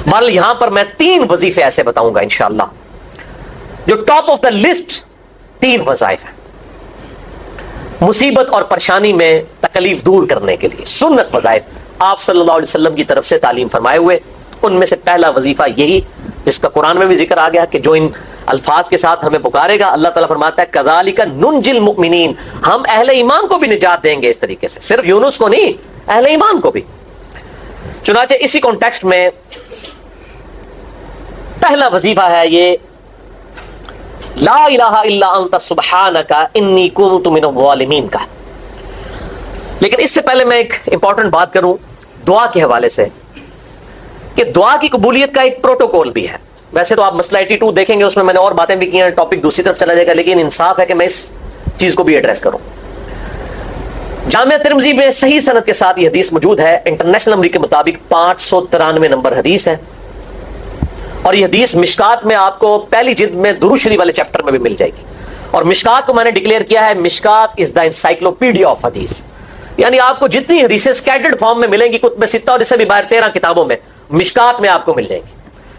بہرحال یہاں پر میں 3 وظیفے ایسے بتاؤں گا انشاءاللہ جو ٹاپ آف دا لسٹ 3 وظائف ہیں مصیبت اور پریشانی میں تکلیف دور کرنے کے لیے، سنت وظائف آپ صلی اللہ علیہ وسلم کی طرف سے تعلیم فرمائے ہوئے۔ ان میں سے پہلا وظیفہ یہی جس کا قرآن میں بھی ذکر آ گیا کہ جو ان الفاظ کے ساتھ ہمیں پکارے گا، اللہ تعالیٰ فرماتا ہے کذالک ننجی المؤمنین، ہم اہل ایمان کو بھی نجات دیں گے اس طریقے سے، صرف یونس کو نہیں، اہل ایمان کو بھی۔ چنانچہ اسی کانٹیکسٹ میں پہلا وظیفہ ہے یہ لا الہ الا انت سبحانک انی کنت من الظالمین کا۔ لیکن اس سے پہلے میں ایک امپورٹنٹ بات کروں دعا کے حوالے سے کہ دعا کی قبولیت کا ایک پروٹوکول بھی ہے۔ ویسے تو آپ مسئلہ 82 دیکھیں گے، اس میں نے اور باتیں بھی کی ہیں، ٹاپک دوسری طرف چلا جائے گا، لیکن انصاف ہے کہ میں اس چیز کو بھی ایڈریس کروں۔ جامعہ ترمذی میں صحیح سند کے ساتھ یہ حدیث موجود ہے، انٹرنیشنل نمبر کے مطابق 593 نمبر حدیث ہے، اور یہ حدیث مشکات میں آپ کو پہلی جلد میں درود شریف والے چیپٹر میں بھی مل جائے گی۔ اور مشکات کو میں نے ڈکلیئر کیا ہے مشکات از دا انسائکلوپیڈیا آف حدیث، یعنی آپ کو جتنی حدیثیں اسکیٹرڈ فارم میں ملیں گی کتب ستہ اور اس سے بھی باہر 13 کتابوں میں، مشکات میں آپ کو مل جائیں گی۔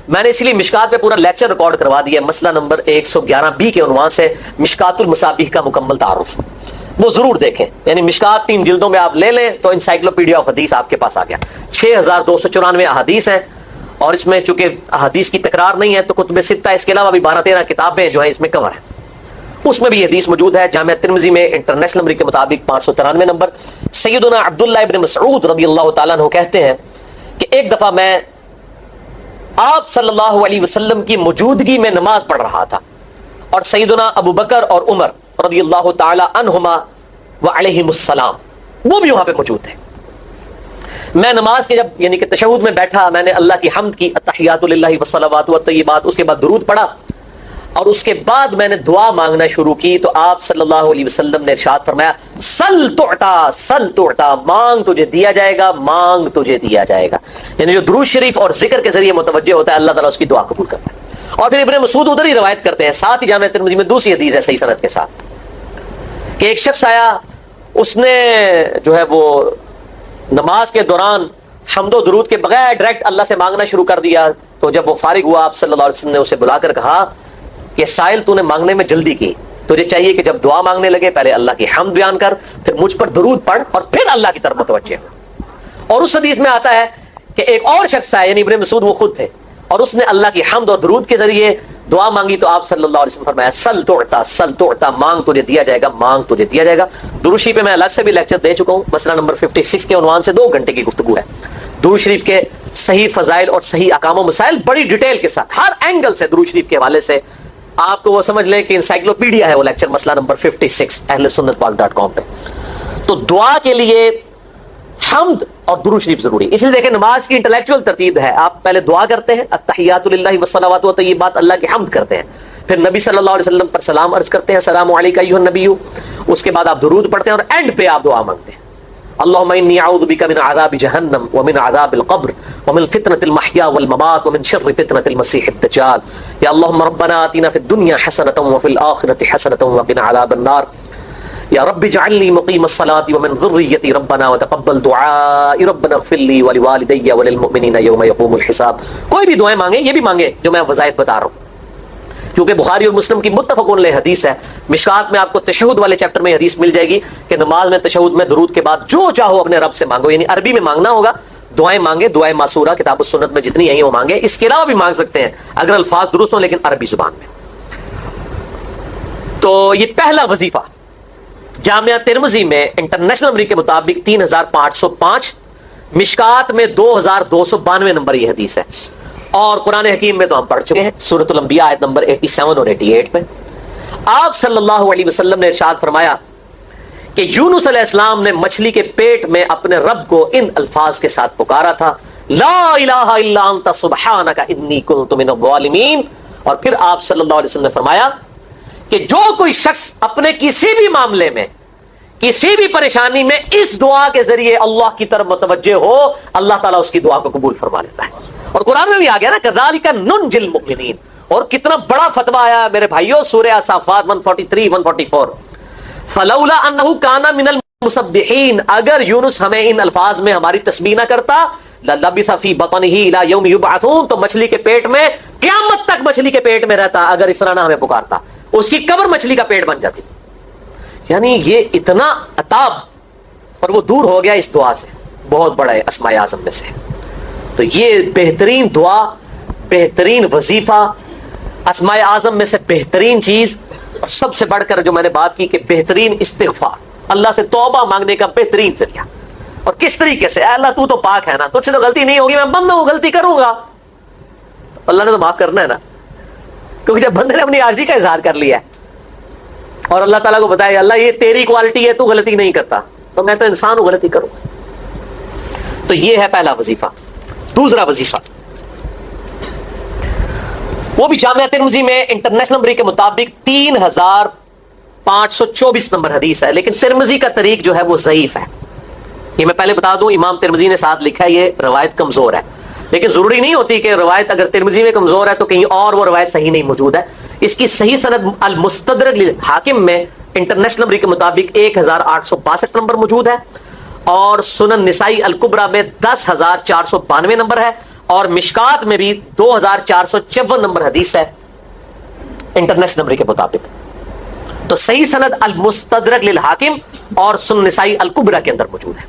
میں نے اسی لیے مشکات پہ پورا لیکچر ریکارڈ کروا دیا ہے، مسئلہ نمبر 111B کے عنوان سے مشکات المصابیح کا مکمل تعارف، وہ ضرور دیکھیں۔ یعنی مشکات 3 جلدوں میں آپ لے لیں تو انسائکلوپیڈیا آف حدیث آپ کے پاس آ گیا۔ 6294 احادیث ہیں، اور اس میں چونکہ احادیث کی تکرار نہیں ہے تو کتب ستہ اس کے علاوہ بھی 12-13 کتابیں جو ہیں اس میں کور ہیں، اس میں بھی یہ حدیث موجود ہے۔ جامعہ ترمذی میں انٹرنیشنل نمبر کے مطابق 593 نمبر۔ سیدنا عبداللہ ابن مسعود رضی اللہ تعالیٰ عنہ کہتے ہیں کہ ایک دفعہ میں آپ صلی اللہ علیہ وسلم کی موجودگی میں نماز پڑھ رہا تھا، اور سیدنا ابو بکر اور عمر رضی اللہ تعالی عنہما وعلیہم السلام وہ بھی وہاں پہ موجود تھے۔ میں نماز کے جب یعنی کہ تشہد میں بیٹھا، میں نے اللہ کی حمد کی، التحیات للہ والصلوات والطیبات، اس کے بعد درود پڑھا، اور اس کے بعد میں نے دعا مانگنا شروع کی تو آپ صلی اللہ علیہ وسلم نے ارشاد فرمایا سل تعطا، سل تعطا، مانگ تجھے دیا جائے گا، مانگ تجھے دیا جائے گا۔ یعنی جو درود شریف اور ذکر کے ذریعے متوجہ ہوتا ہے اللہ تعالیٰ اس کی دعا قبول کرتا ہے۔ اور پھر ابن مسعود ادھر ہی روایت کرتے ہیں، ساتھ ہی جامعہ ترمذی میں دوسری حدیث ہے صحیح سند کے ساتھ کہ ایک شخص آیا، اس نے جو ہے وہ نماز کے دوران حمد و درود کے بغیر ڈائریکٹ اللہ سے مانگنا شروع کر دیا، تو جب وہ فارغ ہوا آپ صلی اللہ علیہ وسلم نے اسے بلا کر کہا کہ سائل تو نے مانگنے میں جلدی کی، تجھے چاہیے کہ جب دعا مانگنے لگے پہلے اللہ کی حمد بیان کر، پھر مجھ پر درود پڑھ، اور پھر اللہ کی طرف متوجہ ہو۔ اور اس حدیث میں آتا ہے کہ ایک اور شخص ہے، یعنی ابن مسعود وہ خود تھے، اور اس نے اللہ کی حمد اور درود کے ذریعے دعا مانگی تو آپ صلی اللہ علیہ وسلم فرمایا سل تعطا، سل تعطا، مانگ تجھے دیا جائے گا، مانگ تجھے دیا جائے گا۔ درود شریف پہ میں الگ سے بھی لیکچر دے چکا ہوں، مسئلہ نمبر 56 کے عنوان سے 2 گھنٹے کی گفتگو ہے۔ درود شریف کے صحیح فضائل اور صحیح احکام و مسائل بڑی ڈیٹیل کے ساتھ ہر اینگل سے درود شریف کے حوالے سے آپ کو وہ سمجھ لیں کہ انسائکلوپیڈیا ہے وہ لیکچر، مسئلہ نمبر 56 اہل سنت پاک .com پہ۔ تو دعا کے لیے حمد اور درود شریف ضروری، اس لیے دیکھیں نماز کی انٹلیکچوئل ترتیب ہے، آپ پہلے دعا کرتے ہیں التحیات للہ والصلوات والطیبات، اللہ کی حمد کرتے ہیں، پھر نبی صلی اللہ علیہ وسلم پر سلام عرض کرتے ہیں السلام علیکم ایھا النبی، اس کے بعد آپ درود پڑھتے ہیں، اور اینڈ پہ آپ دعا مانگتے ہیں اللہم انی اعوذ بک من عذاب جہنم ومن عذاب القبر ومن فتنة المحیا والممات ومن شر فتنة المسیح الدجال، یا اللہم ربنا آتنا فی الدنیا حسنة وفی الآخرة حسنة وقنا عذاب النار، یا رب اجعلنی مقیم الصلاة ومن ذریتی ربنا وتقبل دعائی ربنا اغفر لی ولوالدی وللمؤمنین یوم یقوم الحساب۔ کوئی بھی دعائیں مانگیں، یہ بھی مانگیں جو میں وظائف بتا رہا ہوں، کیونکہ بخاری اور مسلم کی متفق علیہ حدیث ہے۔ مشکات میں آپ کو تشہد والے چیپٹر میں حدیث مل جائے گی کہ نماز میں تشہد میں درود کے بعد جو چاہو اپنے رب سے مانگو، یعنی عربی میں مانگنا ہوگا، دعائیں مانگے، دعائیں معصورہ کتاب السنت میں جتنی ہیں وہ مانگے، اس کے علاوہ بھی مانگ سکتے ہیں اگر الفاظ درست ہوں لیکن عربی زبان میں۔ تو یہ پہلا وظیفہ جامعہ ترمذی میں انٹرنیشنل نمبر کے مطابق 3505، مشکات میں 2292 نمبر یہ حدیث ہے، اور قرآن حکیم میں تو ہم پڑھ چکے ہیں سورۃ الانبیاء آیت نمبر 87 اور 88 میں۔ آپ صلی اللہ علیہ وسلم نے ارشاد فرمایا کہ یونس علیہ السلام نے مچھلی کے پیٹ میں اپنے رب کو ان الفاظ کے ساتھ پکارا تھا لا الہ الا انت سبحانک انی کنت من الظالمین، اور پھر آپ صلی اللہ علیہ وسلم نے فرمایا کہ جو کوئی شخص اپنے کسی بھی معاملے میں کسی بھی پریشانی میں اس دعا کے ذریعے اللہ کی طرف متوجہ ہو، اللہ تعالیٰ اس کی دعا کو قبول فرما لیتا ہے۔ اور قرآن میں بھی آ گیا نا کذالک ننجی المؤمنین، اور کتنا بڑا فتویٰ آیا میرے بھائیوں، سورہ صافات 143 144 فلولا انہ کان من المسبحین، اگر یونس ہمیں ان الفاظ میں ہماری تسبیح نہ کرتا لَلَبِثَ فِي بَطْنِهِ إِلَى يَوْمِ يُبْعَثُونَ، تو مچھلی کے پیٹ میں قیامت تک مچھلی کے پیٹ میں رہتا اگر اس طرح نہ ہمیں پکارتا، اس کی قبر مچھلی کا پیٹ بن جاتی. یعنی یہ اتنا عطاب، اور وہ دور ہو گیا اس دعا سے، بہت بڑا ہے اسماء اعظم میں سے. تو یہ بہترین دعا، بہترین وظیفہ، اسماء اعظم میں سے بہترین چیز، اور سب سے بڑھ کر جو میں نے بات کی کہ بہترین استغفار، اللہ سے توبہ مانگنے کا بہترین ذریعہ. اور کس طریقے سے؟ اے اللہ تو پاک ہے نا، تجھ سے تو غلطی نہیں ہوگی، میں بندہ ہوں، غلطی کروں گا، اللہ نے تو معاف کرنا ہے نا. کیونکہ جب بندے نے اپنی عاجزی کا اظہار کر لیا ہے اور اللہ تعالیٰ کو بتایا اللہ یہ تیری کوالٹی ہے، تو غلطی نہیں کرتا، تو میں تو انسان ہوں، غلطی کروں. تو یہ ہے پہلا وظیفہ. دوسرا وظیفہ وہ بھی جامعہ ترمذی میں انٹرنیشنل نمبر کے مطابق 3524 نمبر حدیث ہے، لیکن ترمذی کا طریق جو ہے وہ ضعیف ہے. یہ میں پہلے بتا دوں، امام ترمذی نے ساتھ لکھا ہے یہ روایت کمزور ہے، لیکن ضروری نہیں ہوتی کہ روایت اگر ترمذی میں کمزور ہے تو کہیں اور وہ روایت صحیح نہیں موجود ہے. اس کی صحیح سند المستدرک للحاکم میں انٹرنیشنل نمبر کے مطابق 1862 نمبر موجود ہے، اور سنن نسائی الکبریٰ میں 10492 نمبر ہے، اور مشکات میں بھی 2454 نمبر حدیث ہے انٹرنیشنل نمبر کے مطابق. تو صحیح سند المستدرک للحاکم اور سنن نسائی الکبریٰ کے اندر موجود ہے.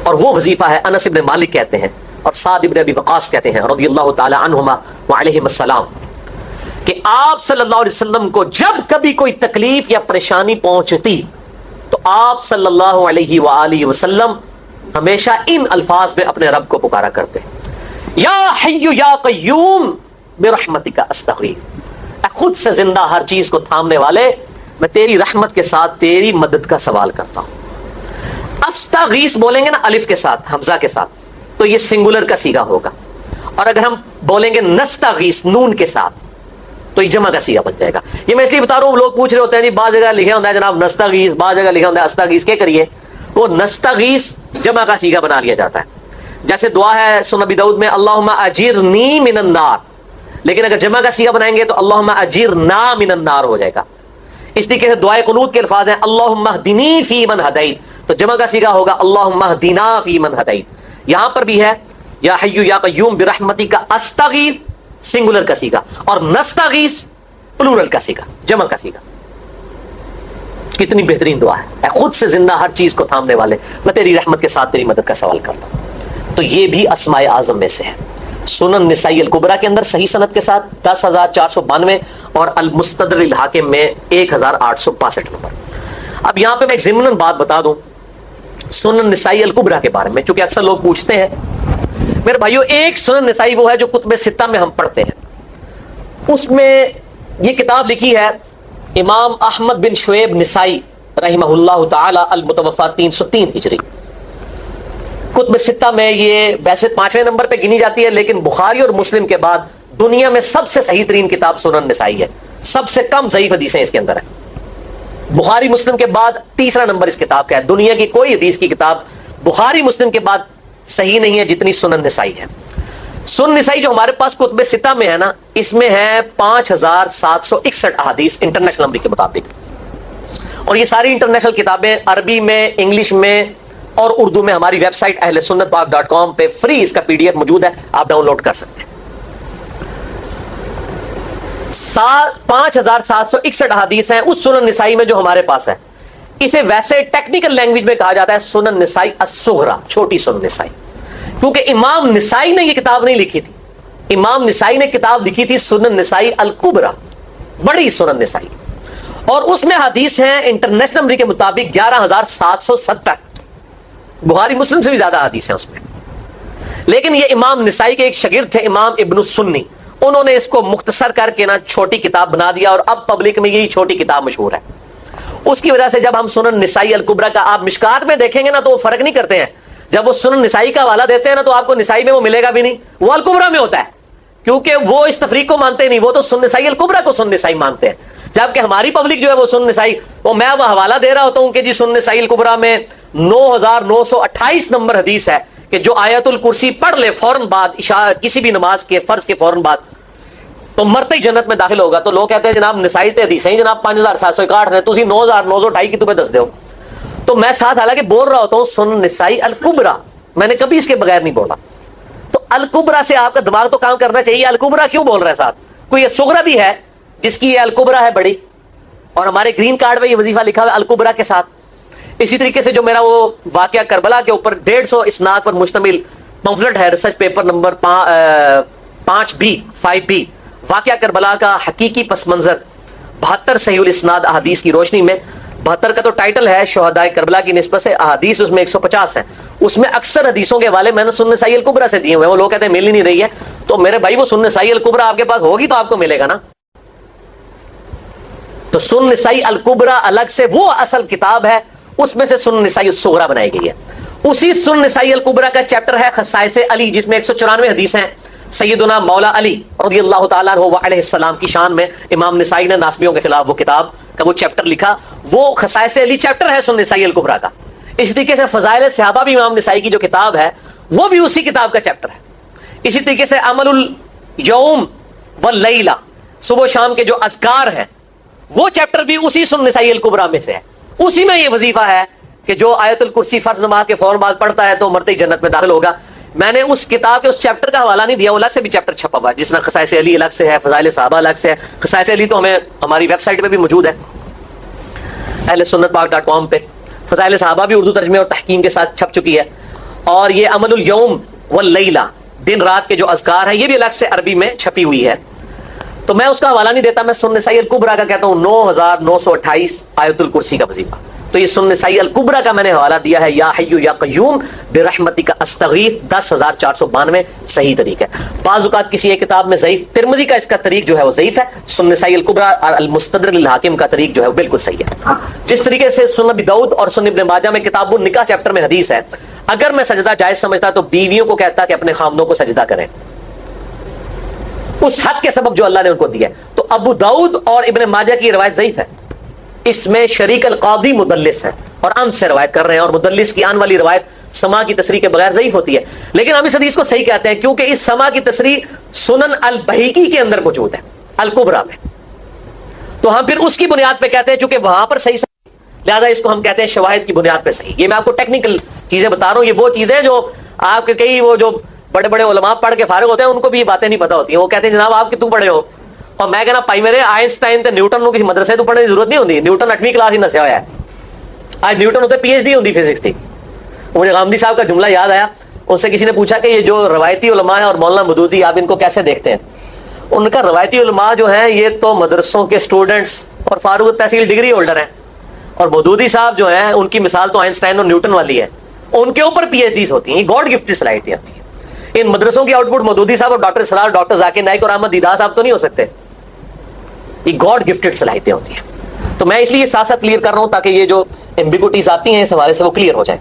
اور وہ وظیفہ ہے انس ابن مالک کہتے ہیں اور سعد ابن ابی وقاص کہتے ہیں رضی اللہ تعالی عنہما وعلیہم السلام، کہ آپ صلی اللہ علیہ وسلم کو جب کبھی کوئی تکلیف یا پریشانی پہنچتی تو آپ صلی اللہ علیہ وآلہ وسلم ہمیشہ ان الفاظ میں اپنے رب کو پکارا کرتے، یا حی یا قیوم برحمتک استغیث، اے خود سے زندہ ہر چیز کو تھامنے والے، میں تیری رحمت کے ساتھ تیری مدد کا سوال کرتا ہوں. استغیث بولیں گے نا الف کے ساتھ، حمزہ کے ساتھ، تو یہ سنگولر کا صیغہ ہوگا، اور اگر ہم بولیں گے نستغیث نون کے ساتھ تو یہ جمع کا صیغہ بن جائے گا. یہ میں اس لیے بتا رہا ہوں، لوگ پوچھ رہے ہوتے ہیں جی بعض جگہ لکھا ہوتا ہے جناب نستغیث، بعض جگہ لکھا ہوتا ہے استغیث، کیا کریے؟ وہ نستغیث جمع کا صیغہ بنا لیا جاتا ہے. جیسے دعا ہے سنن ابی داؤد میں اللہم اجرنی من النار، لیکن اگر جمع کا صیغہ بنائیں گے تو اللہم اجرنا من النار ہو جائے گا. اس طریقے سے دعائے قنوت کے الفاظ ہیں اللہم اہدنی فی من ہدیت، تو جمع کا صیغہ ہوگا اللہم اہدنا فی من ہدیت. یہاں پر بھی ہے یا حی یا قیوم برحمتک استغیث سنگولر کا صیغہ، اور نستغیث پلورل کا صیغہ، جمع کا صیغہ. کتنی بہترین دعا ہے، اے خود سے زندہ ہر چیز کو تھامنے والے، میں تیری رحمت کے ساتھ تیری مدد کا سوال کرتا ہوں. تو یہ بھی اسماء اعظم میں سے ہے. سنن نسائی الکبریٰ کے اندر صحیح سند کے ساتھ 10492 اور المستدرک للحاکم میں 1862 نمبر. اب یہاں پہ میں ایک ضمناً بات بتا دوں سنن نسائی الکبریٰ کے بارے میں، چونکہ اکثر لوگ پوچھتے ہیں. میرے بھائیو، ایک سنن نسائی وہ ہے جو کتب ستہ میں ہم پڑھتے ہیں، اس میں یہ کتاب لکھی ہے امام احمد بن شعیب نسائی رحمہ اللہ تعالی المتوفی 303 ہجری. کتب ستہ میں یہ ویسے 5ویں نمبر پہ گنی جاتی ہے، لیکن بخاری اور مسلم کے بعد دنیا میں سب سے صحیح ترین کتاب سنن نسائی ہے، سب سے کم ضعیف حدیثیں اس کے اندر ہیں. بخاری مسلم کے بعد تیسرا نمبر اس کتاب کا ہے. دنیا کی کوئی حدیث کی کتاب بخاری مسلم کے بعد صحیح نہیں ہے جتنی سنن نسائی ہے. سنن نسائی جو ہمارے پاس کتب ستہ میں ہے نا، اس میں ہے 5761 احادیث انٹرنیشنل نمبر کے مطابق، اور یہ ساری انٹرنیشنل کتابیں عربی میں، انگلش میں اور اردو میں ہماری ویب سائٹ اہل سنت پاک .com پہ فری اس کا PDF موجود ہے، آپ ڈاؤن لوڈ کر سکتے ہیں. 5761 احادیث ہیں اس سنن نسائی میں جو ہمارے پاس ہے. اسے ویسے ٹیکنیکل لینگویج میں کہا جاتا ہے سنن نسائی الصغریٰ، چھوٹی سنن نسائی، کیونکہ امام نسائی نے یہ کتاب نہیں لکھی تھی. امام نسائی نے کتاب لکھی تھی سنن نسائی الکبریٰ، بڑی سنن نسائی، اور اس میں حدیث ہیں انٹرنیشنل نمبر کے مطابق 11770. بخاری مسلم سے بھی زیادہ حدیث ہیں اس میں. لیکن یہ امام نسائی کے ایک شاگرد تھے امام ابن السنی، انہوں نے اس کو مختصر کر کے نا چھوٹی کتاب بنا دیا، اور اب پبلک میں یہی چھوٹی کتاب مشہور ہے. اس کی وجہ سے جب ہم سنن نسائی الکبریٰ کا آپ مشکات میں دیکھیں گے نا تو وہ فرق نہیں کرتے ہیں. جب وہ سنن نسائی کا حوالہ دیتے ہیں نا تو آپ کو نسائی میں وہ ملے گا بھی نہیں، وہ الکبریٰ میں ہوتا ہے، کیونکہ وہ اس تفریق کو مانتے نہیں، وہ تو سنن نسائی الکبریٰ کو سنن نسائی مانتے ہیں. جبکہ ہماری پبلک جو ہے وہ سنن نسائی، وہ میں وہ حوالہ دے رہا ہوتا ہوں کہ جی سنن نسائی الکبریٰ میں 9928 نمبر حدیث ہے کہ جو آیت الکرسی پڑھ لے فوراً بعد کسی بھی نماز کے فرض کے فوراً بعد تو مرتے ہی جنت میں داخل ہوگا. تو لوگ کہتے ہیں جناب نسائی تے حدیث ہیں جناب 5761 نے، تسی 9928 کی تمہیں دس دیو. تو میں ساتھ حالانکہ بول رہا ہوتا ہوں سنن نسائی الکبریٰ میں نے کبھی اس کے بغیر نہیں بولا. تو الکبرا سے آپ کا دماغ تو کام کرنا چاہیے. الکبرا کیوں بول رہا ہے ساتھ؟ کوئی یہ صغرا بھی ہے جس کی یہ الکبرا ہے بڑی, اور ہمارے گرین کارڈ میں یہ وظیفہ لکھا ہوا ہے الکبرا کے ساتھ. اسی طریقے سے جو میرا وہ واقعہ کربلا کے اوپر 150 اسناد پر مشتمل پمفلٹ ہے, ریسرچ پیپر نمبر 5B, واقعہ کربلا کا حقیقی پس منظر 72 صحیح الاسناد احادیث کی روشنی میں. 72 کا تو ٹائٹل ہے شہدائے کربلا کی نسبت سے, احادیث اس میں 150 ہیں. اس میں اکثر حدیثوں کے حوالے میں نے سنن نسائی الکبرا سے دیے ہوئے ہیں. وہ لوگ کہتے ہیں مل ہی نہیں رہی ہے, تو میرے بھائی وہ سنن نسائی الکبرا آپ کے پاس ہوگی تو آپ کو ملے گا نا. تو سنن نسائی الکبرا الگ سے وہ اصل کتاب ہے, اس میں سے سنن نسائی الصغرا بنائی گئی ہے. اسی سنن نسائی الکبرا کا چیپٹر ہے خصائص علی, جس میں 194 حدیث ہیں سیدنا مولا علی رضی اللہ تعالیٰ عنہ علیہ السلام کی شان میں. امام نسائی نے ناسبیوں کے خلاف وہ کتاب کا وہ چیپٹر لکھا, وہ خصائص علی چیپٹر ہے سنن نسائی الکبرا کا. اس طریقے سے فضائل صحابہ بھی امام نسائی کی جو کتاب ہے وہ بھی اسی کتاب کا چیپٹر ہے. اسی طریقے سے عمل الیوم واللیلہ, صبح و شام کے جو اذکار ہیں وہ چیپٹر بھی اسی سنن نسائی الکبرا میں سے ہے. اسی میں یہ وظیفہ ہے کہ جو آیت الکرسی فرض نماز کے فوراً بعد پڑھتا ہے تو مرتے ہی جنت میں داخل ہوگا. میں نے اس کتاب کے اس چیپٹر کا حوالہ نہیں دیا, الگ سے بھی چیپٹر چھپا ہوا ہے جس میں خصائص علی الگ سے ہے, فضائل صحابہ الگ سے ہے. خصائص علی تو ہمیں ہماری ویب سائٹ پہ بھی موجود ہے اہل سنت پاک.com پہ. فضائل صحابہ بھی اردو ترجمے اور تحکیم کے ساتھ چھپ چکی ہے. اور یہ عمل الیوم واللیلہ, دن رات کے جو اذکار ہیں, یہ بھی الگ سے عربی میں چھپی ہوئی ہے. تو میں اس کا حوالہ نہیں دیتا, میں سنن نسائی الکبرا کا کہتا ہوں 9928 آیت الکرسی کا وظیفہ. تو یہ سنن نسائی الکبرا کا میں نے حوالہ دیا ہے, یا حی یا قیوم برحمتک استغیث 10492 صحیح طریق ہے. بعض اوقات کسی ایک کتاب میں ضعیف, ترمذی کا اس کا طریق جو ہے وہ ضعیف ہے, سنن نسائی الکبرا اور المستدرک للحاکم کا طریق جو ہے وہ بالکل صحیح ہے. جس طریقے سے سنن ابی داؤد اور سنن ابن ماجہ میں کتاب النکاح چیپٹر میں حدیث ہے, اگر میں سجدہ جائز سمجھتا تو بیویوں کو کہتا کہ اپنے خامدوں کو سجدہ کریں اس حق کے سبب جو اللہ نے ان کو دیا ہے. تو ابو داؤد اور ابن ماجہ کی روایت ضعیف ہے, اس میں شریک القاضی مدلس ہے اور ان سے روایت کر رہے ہیں, اور مدلس کی ان والی روایت سما کی تصریح کے بغیر ضعیف ہوتی ہے. لیکن ہم اس حدیث کو صحیح کہتے ہیں کیونکہ اس سما کی تصریح سنن البہیقی کے اندر موجود ہے الکبرا میں. تو ہم پھر اس کی بنیاد پہ کہتے ہیں چونکہ وہاں پر صحیح, لہذا اس کو ہم کہتے ہیں شواہد کی بنیاد پہ صحیح. یہ میں آپ کو ٹیکنیکل چیزیں بتا رہا ہوں, یہ وہ چیزیں جو آپ کے کئی وہ جو بڑے بڑے علماء پڑھ کے فارغ ہوتے ہیں ان کو بھی یہ باتیں نہیں پتا ہوتی ہیں. وہ کہتے ہیں جناب آپ کتوں پڑھے ہو, اور میں کہنا پائی میرے آئنسٹائن تے نیوٹن کو کسی مدرسے تو پڑھنے کی ضرورت نہیں ہوتی. نیوٹن 8ویں کلاس ہی نسیا ہوا ہے. آج نیوٹن ہوتے PhD ہوتی فزکس تھی. مجھے غامدی صاحب کا جملہ یاد آیا, اس سے کسی نے پوچھا کہ یہ جو روایتی علماء ہیں اور مولانا مودودی آپ ان کو کیسے دیکھتے ہیں؟ ان کا روایتی علماء جو ہیں یہ تو مدرسوں کے اسٹوڈنٹس اور فاروق تحصیل ڈگری ہولڈر ہیں, اور مودودی صاحب جو ہیں ان کی مثال تو آئنسٹائن اور نیوٹن والی ہے, ان کے اوپر PhDs ہوتی ہیں. گاڈ گفٹڈ صلاحیتیں ہوتی ہیں. ان مدرسوں کی آؤٹ پٹ مودودی صاحب اور ڈاکٹر اسرار, ڈاکٹر ذاکر نائک اور احمد دیدہ صاحب تو نہیں ہو سکتے. یہ گاڈ گفٹڈ صلاحیتیں ہوتی ہیں. تو میں اس لیے ساتھ ساتھ کلیئر کر رہا ہوں تاکہ یہ جو ایمبیگوٹیز آتی ہیں اس حوالے سے وہ کلیئر ہو جائیں.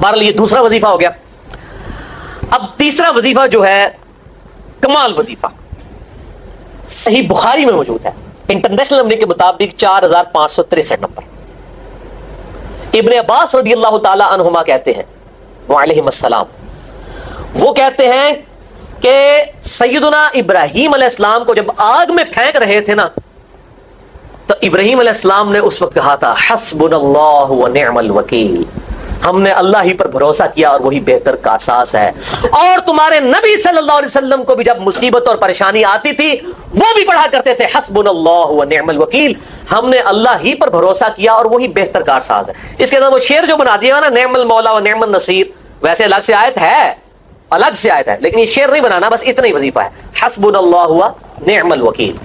بہرحال یہ دوسرا وظیفہ ہو گیا. اب تیسرا وظیفہ جو ہے کمال وظیفہ, صحیح بخاری میں موجود ہے انٹرنیشنل نمبر کے مطابق 4563 نمبر. ابن عباس رضی اللہ تعالی عنہما کہتے ہیں وعلیہم السلام, وہ کہتے ہیں کہ سیدنا ابراہیم علیہ السلام کو جب آگ میں پھینک رہے تھے نا, تو ابراہیم علیہ السلام نے اس وقت کہا تھا حسبنا اللہ ونعم الوکیل, ہم نے اللہ ہی پر بھروسہ کیا اور وہی بہتر کارساز ہے. اور تمہارے نبی صلی اللہ علیہ وسلم کو بھی جب مصیبت اور پریشانی آتی تھی وہ بھی پڑھا کرتے تھے حسبنا اللہ ونعم الوکیل, ہم نے اللہ ہی پر بھروسہ کیا اور وہی بہتر کارساز ہے. اس کے بعد وہ شعر جو بنا دیا نا نعم المولا ونعم النصیر, ویسے الگ سے آیت ہے, الگ سے آیت ہے, لیکن یہ شعر نہیں بنانا, بس اتنا ہی وظیفہ ہے حسبنا اللہ ونعم الوکیل.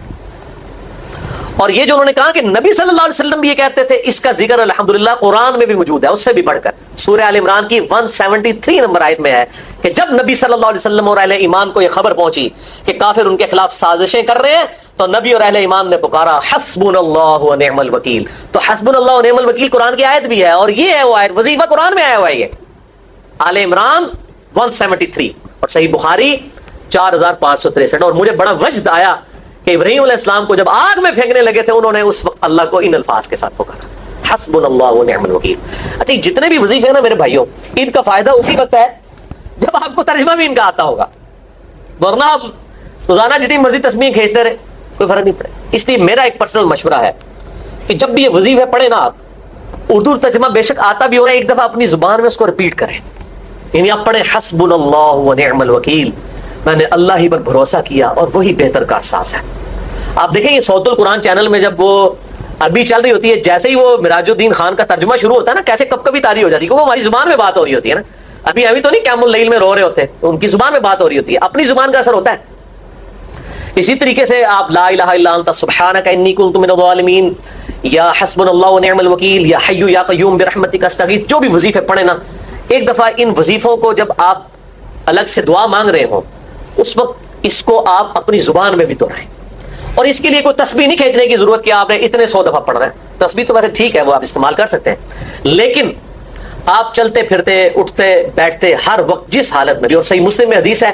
اور یہ جو انہوں نے کہا کہ نبی صلی اللہ علیہ وسلم بھی یہ کہتے تھے, اس کا ذکر الحمدللہ قرآن میں بھی موجود ہے, اس سے بھی بڑھ کر سورہ آل عمران کی 173 نمبر آیت میں ہے کہ جب نبی صلی اللہ علیہ وسلم اور اہل ایمان کو یہ خبر پہنچی کہ کافر ان کے خلاف سازشیں کر رہے ہیں, تو نبی اور اہل ایمان نے پکارا حسبنا اللہ ونعم الوکیل. تو حسبنا اللہ ونعم الوکیل قرآن کی آیت بھی ہے, اور یہ ہے وہ آیت, وظیفہ قرآن میں آیا ہوا ہے. یہ آل عمران 173 اور صحیح بخاری 4563. اور مجھے بڑا وجد آیا کہ ابراہیم علیہ السلام کو جب آگ میں پھینکنے لگے تھے انہوں نے اس وقت اللہ کو ان الفاظ کے ساتھ پکارا حسبنا اللہ ونعم الوکیل. اچھا جتنے بھی وظیفے ہیں نا میرے بھائیوں, ان کا فائدہ اسی وقت ہے جب آپ کو ترجمہ بھی ان کا آتا ہوگا, ورنہ آپ روزانہ جتنی مرضی تسبیح کھینچتے رہے کوئی فرق نہیں پڑے. اس لیے میرا ایک پرسنل مشورہ ہے کہ جب بھی یہ وظیفے پڑھے نا آپ, اردو ترجمہ بے شک آتا بھی ہو رہا ہے, ایک دفعہ اپنی زبان میں اس کو ریپیٹ کریں, یعنی آپ پڑھیں حسبنا اللہ و نعم الوکیل، میں نے اللہ ہی پر بھروسہ کیا اور وہی بہتر کارساز ہے۔ آپ دیکھیں یہ صوت القرآن چینل میں جب وہ عربی چل رہی ہوتی ہے، جیسے ہی وہ مراج الدین خان کا ترجمہ شروع ہوتا ہے نا، کیسے کب کبھی تاری ہو جاتی ہے، کیونکہ ہماری زبان میں بات ہو رہی ہوتی ہے نا۔ ابھی تو نہیں قیام اللیل میں رو رہے ہوتے، ان کی زبان میں بات ہو رہی ہوتی ہے، اپنی زبان کا اثر ہوتا ہے۔ اسی طریقے سے آپ لا الہ الا انت سبحانک انی کنت من الظالمین، یا حسبنا اللہ و نعم الوکیل، یا حی یا قیوم برحمتک استغیث، جو بھی وظیفے پڑھیں نا، ایک دفعہ ان وظیفوں کو جب آپ الگ سے دعا مانگ رہے ہوں، اس وقت اس کو آپ اپنی زبان میں بھی دہرائیں۔ اور اس کے لیے کوئی تسبیح نہیں کھینچنے کی ضرورت کہ آپ نے اتنے 100 دفعہ پڑھ رہے ہیں، تسبیح تو ویسے ٹھیک ہے، وہ آپ استعمال کر سکتے ہیں، لیکن آپ چلتے پھرتے اٹھتے بیٹھتے ہر وقت جس حالت میں بھی، اور صحیح مسلم میں حدیث ہے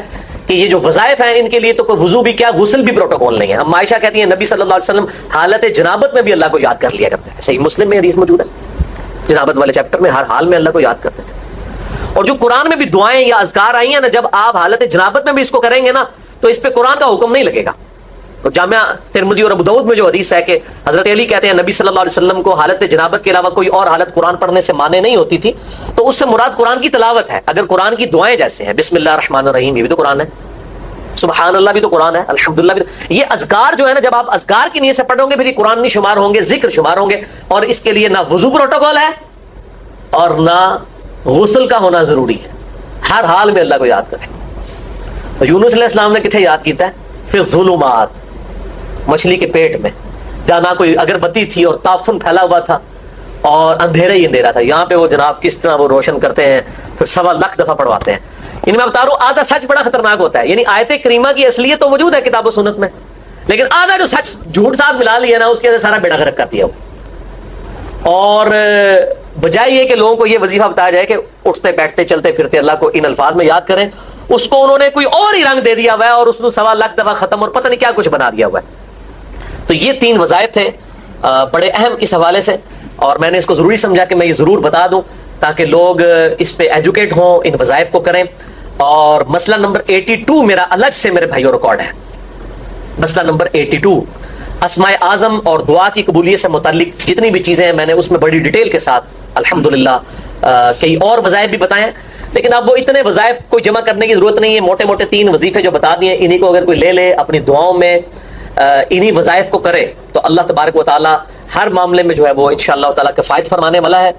کہ یہ جو وظائف ہیں ان کے لیے تو کوئی وضو بھی کیا، غسل بھی پروٹوکول نہیں ہے۔ اب عائشہ کہتی ہیں نبی صلی اللہ علیہ وسلم حالت جنابت میں بھی اللہ کو یاد کر لیا کرتے تھے، صحیح مسلم میں حدیث موجود ہے، جنابت والے چیپٹر میں ہر حال میں اللہ کو یاد کرتے تھے۔ اور جو قرآن میں بھی دعائیں یا اذکار آئی ہیں نا، جب آپ حالت جنابت میں بھی اس کو کریں گے نا تو اس پہ قرآن کا حکم نہیں لگے گا۔ تو جامعہ ترمذی اور ابو داؤد میں جو حدیث ہے کہ حضرت علی کہتے ہیں نبی صلی اللہ علیہ وسلم کو حالت جنابت کے علاوہ کوئی اور حالت قرآن پڑھنے سے مانے نہیں ہوتی تھی، تو اس سے مراد قرآن کی تلاوت ہے۔ اگر قرآن کی دعائیں جیسے ہیں بسم اللہ الرحمن الرحیم، یہ بھی تو قرآن ہے، سبحان اللہ بھی تو قرآن ہے، الحمدللہ بھی تو، یہ اذکار جو ہے نا جب آپ اذکار کی نیت سے پڑھو گے پھر یہ قرآن نہیں شمار ہوں گے، ذکر شمار ہوں گے، اور اس کے لیے نہ وضو پروٹوکول ہے اور نہ غسل کا ہونا ضروری ہے، ہر حال میں اللہ کو یاد کریں۔ یونس علیہ السلام نے کتنے یاد کیتا ہے؟ پھر الظلمات، مچھلی کے پیٹ میں، جہاں نہ کوئی اگربتی تھی اور تعفن پھیلا ہوا تھا اور اندھیرا ہی اندھیرا تھا، یہاں پہ وہ جناب کس طرح وہ روشن کرتے ہیں، پھر 1.25 دفعہ پڑھواتے ہیں۔ یعنی میں بتا رہا ہوں آدھا سچ بڑا خطرناک ہوتا ہے، یعنی آیت کریمہ کی اصلیت تو موجود ہے کتاب و سنت میں، لیکن آدھا جو سچ جھوٹ ساتھ ملا لیا نا اس کے سارا بیڑا غرق کر دیا ہو۔ اور بجائے یہ کہ لوگوں کو یہ وظیفہ بتایا جائے کہ اٹھتے بیٹھتے چلتے پھرتے اللہ کو ان الفاظ میں یاد کریں، اس کو انہوں نے کوئی اور ہی رنگ دے دیا ہوا ہے اور اس کو 1.25 دفعہ ختم اور پتہ نہیں کیا کچھ بنا دیا ہوا ہے۔ تو یہ 3 وظائف تھے بڑے اہم اس حوالے سے، اور میں نے اس کو ضروری سمجھا کہ میں یہ ضرور بتا دوں تاکہ لوگ اس پہ ایجوکیٹ ہوں، ان وظائف کو کریں۔ اور مسئلہ نمبر 82 میرا الگ سے میرے بھائیوں ریکارڈ ہے، مسئلہ نمبر 82 اسماء اعظم اور دعا کی قبولیت سے متعلق جتنی بھی چیزیں ہیں میں نے اس میں بڑی ڈیٹیل کے ساتھ الحمدللہ کئی اور وظائف بھی بتائے ہیں، لیکن اب وہ اتنے وظائف کو جمع کرنے کی ضرورت نہیں ہے، موٹے موٹے 3 وظیفے جو بتا دیے انہی کو اگر کوئی لے لے اپنی دعاؤں میں انہی وظائف کو کرے تو اللہ تبارک و تعالی ہر معاملے میں جو ہے وہ انشاءاللہ تعالی کفایت فرمانے والا ہے۔